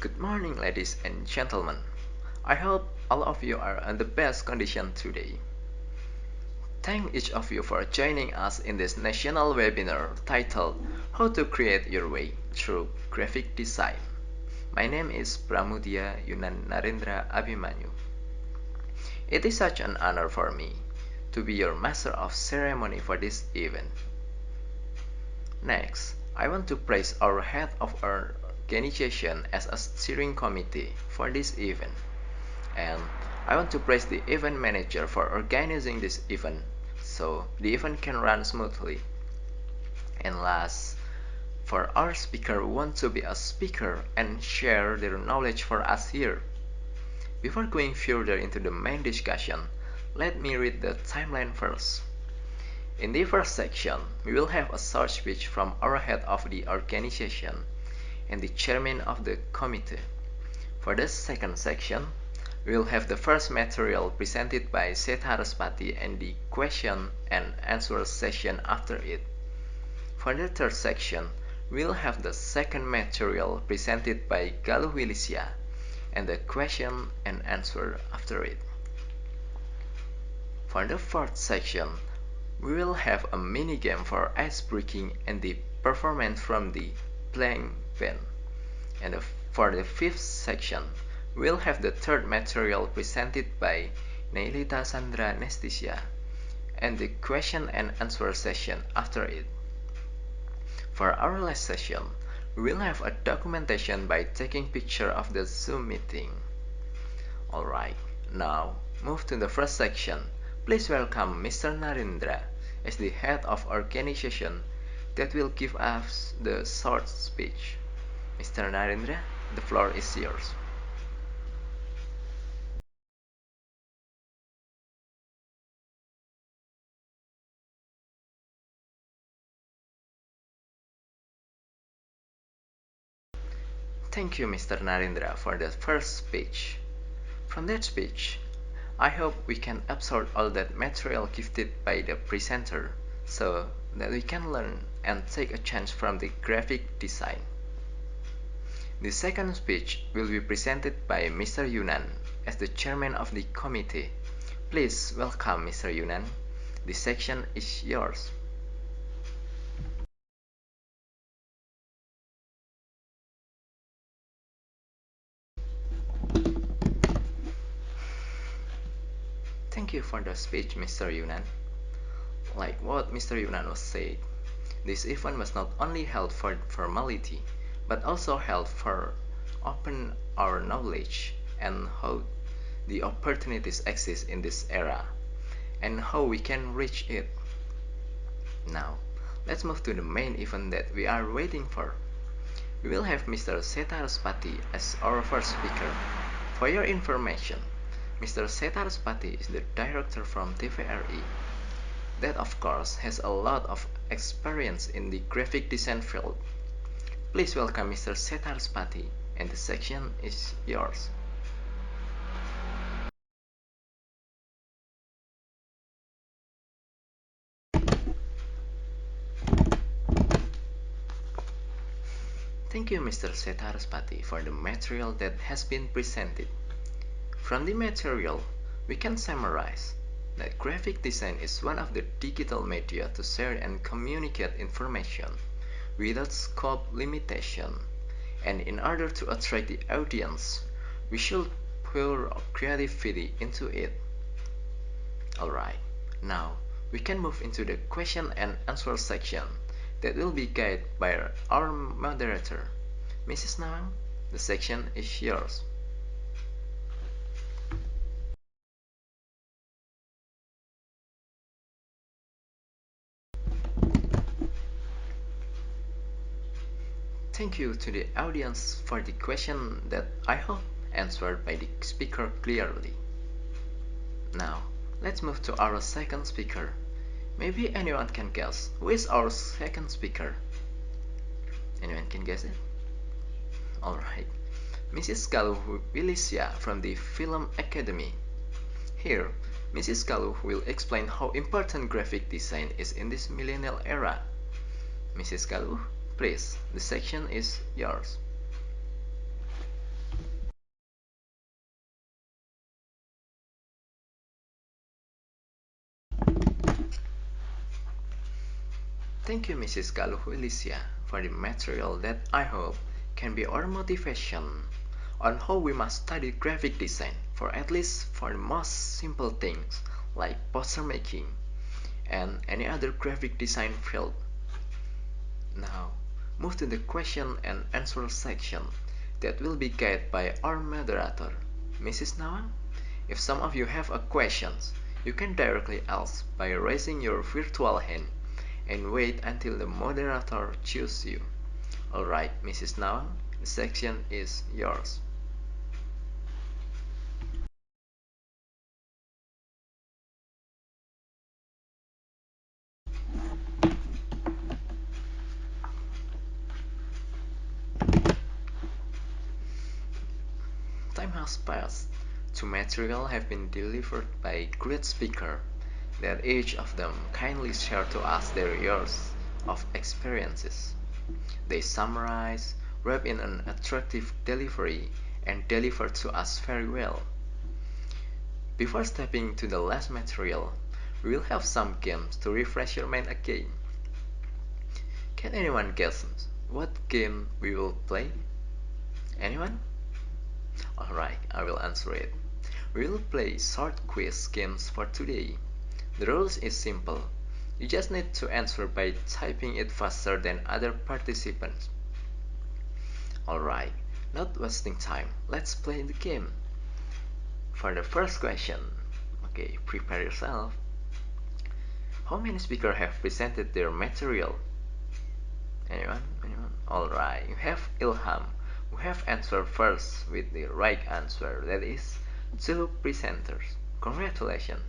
Good morning, ladies and gentlemen. I hope all of you are in the best condition today. Thank each of you for joining us in this national webinar titled How to Create Your Way Through Graphic Design. My name is Pramudya Yunan Narendra Abimanyu. It is such an honor for me to be your master of ceremony for this event. Next, I want to praise our head of our organization as a steering committee for this event. And I want to praise the event manager for organizing this event so the event can run smoothly. And last, for our speaker who want to be a speaker and share their knowledge for us here. Before going further into the main discussion, let me read the timeline first. In the first section, we will have a short speech from our head of the organization and the chairman of the committee. For the second section, we will have the first material presented by Setharaspati and the question and answer session after it. For the third section, we will have the second material presented by Galuh Wilisya and the question and answer after it. For the fourth section, we will have a mini game for ice breaking and the performance from the playing band. And for the fifth section, we'll have the third material presented by Neilita Sandra Nestisya and the question and answer session after it. For our last session, we'll have a documentation by taking picture of the Zoom meeting. Alright, now move to the first section. Please welcome Mr. Narendra as the head of organization that will give us the short speech. Mr. Narendra, the floor is yours. Thank you, Mr. Narendra, for the first speech. From that speech, I hope we can absorb all that material gifted by the presenter so that we can learn and take a chance from the graphic design. The second speech will be presented by Mr. Yunan as the chairman of the committee. Please welcome Mr. Yunan. The section is yours. Thank you for the speech, Mr. Yunan. Like what Mr. Yunan was said, this event was not only held for formality, but also held for open our knowledge and how the opportunities exist in this era and how we can reach it. Now, let's move to the main event that we are waiting for. We will have Mr. Setharaspati as our first speaker. For your information, Mr. Setharaspati is the director from TVRI that of course has a lot of experience in the graphic design field. Please welcome Mr. Setharaspati and the section is yours. Thank you, Mr. Setharaspati, for the material that has been presented. From the material, we can summarize that graphic design is one of the digital media to share and communicate information without scope limitation. And in order to attract the audience, we should pour creativity into it. Alright, now we can move into the question and answer section that will be guided by our moderator. Mrs. Nawang, the section is yours. Thank you to the audience for the question that I hope answered by the speaker clearly. Now, let's move to our second speaker. Maybe anyone can guess who is our second speaker? Anyone can guess it? Alright, Mrs. Galuh Wilisya from the Film Academy. Here, Mrs. Galuh will explain how important graphic design is in this millennial era. Mrs. Galuh, please, the section is yours. Thank you, Mrs. Galuhulicia, for the material that I hope can be our motivation on how we must study graphic design for at least for the most simple things like poster making and any other graphic design field. Now, move to the question and answer section that will be guided by our moderator, Mrs. Nawang. If some of you have a questions, you can directly ask by raising your virtual hand and wait until the moderator chooses you. Alright, Mrs. Nawang, the section is yours. Time has passed. Two material have been delivered by great speaker that each of them kindly share to us their years of experiences. They summarize, wrap in an attractive delivery, and deliver to us very well. Before stepping to the last material, we will have some games to refresh your mind again. Can anyone guess what game we will play? Anyone? Alright, I will answer it. We will play short quiz games for today. The rules is simple. You just need to answer by typing it faster than other participants. Alright, not wasting time, let's play the game. For the first question, okay, prepare yourself. How many speakers have presented their material? Anyone? Anyone? Alright, you have Ilham, who have answered first with the right answer, that is, two presenters. Congratulations.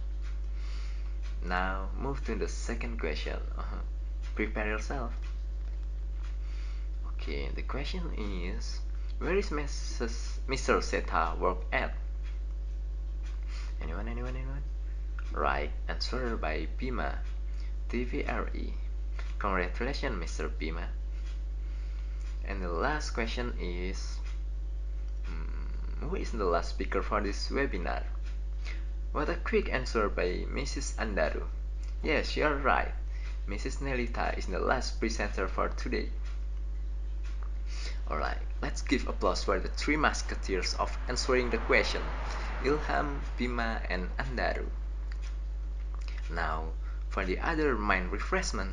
Now move to the second question. Prepare yourself. Okay, the question is, where is Mr. Seta work at? Anyone, anyone, anyone? Right answer by Bima, TVRE. Congratulations, Mr. Bima. And the last question is, who is the last speaker for this webinar? What a quick answer by Mrs. Andaru. Yes, you're right. Mrs. Nelita is the last presenter for today. Alright, let's give applause for the three musketeers of answering the question, Ilham, Bima, and Andaru. Now, for the other mind refreshment,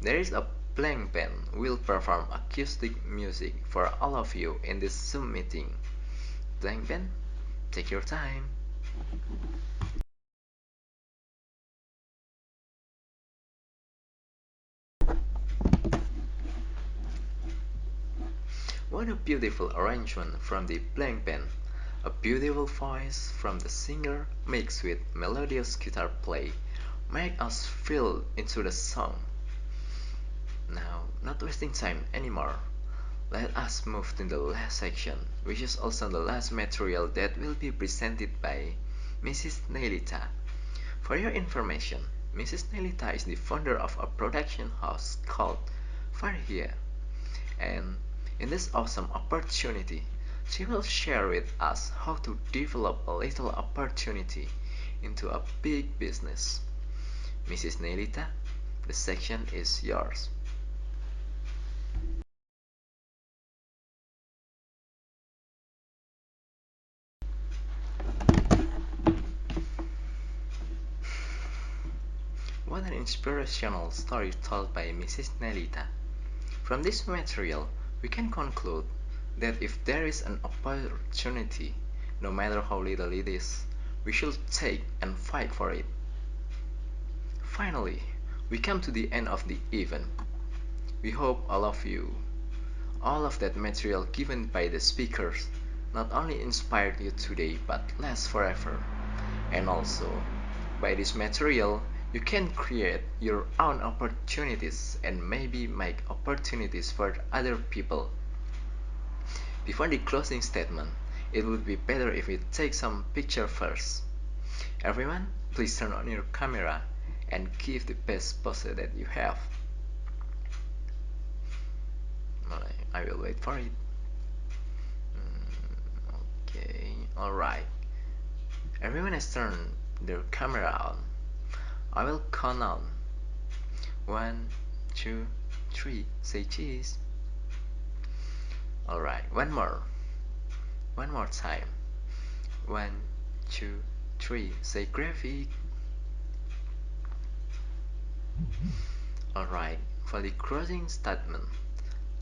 there is a blank band will perform acoustic music for all of you in this Zoom meeting. Blank band, take your time. What a beautiful arrangement from the blank band. A beautiful voice from the singer mixed with melodious guitar play make us feel into the song. Now, not wasting time anymore, let us move to the last section, which is also the last material that will be presented by Mrs. Nelita. For your information, Mrs. Nelita is the founder of a production house called Farhia, and in this awesome opportunity, she will share with us how to develop a little opportunity into a big business. Mrs. Nelita, the section is yours. What an inspirational story told by Mrs. Nelita. From this material, we can conclude that if there is an opportunity, no matter how little it is, we should take and fight for it. Finally, we come to the end of the event. We hope all of that material given by the speakers, not only inspired you today but lasts forever. And also, by this material, you can create your own opportunities and maybe make opportunities for other people. Before the closing statement, it would be better if we take some picture first. Everyone, please turn on your camera and give the best pose that you have. I will wait for it. Okay, alright. Everyone has turned their camera on. I will count on 1, two, three, say cheese. Alright, one more time. One, two, three, say gravy. Alright, for the closing statement,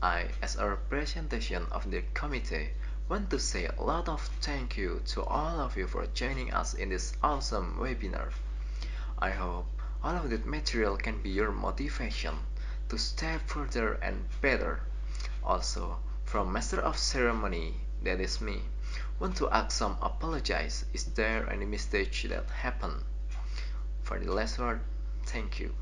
I, as a representation of the committee, want to say a lot of thank you to all of you for joining us in this awesome webinar. I hope all of that material can be your motivation to step further and better. Also, from Master of Ceremony, that is me, want to ask some apologize. Is there any mistake that happened? For the last word, thank you.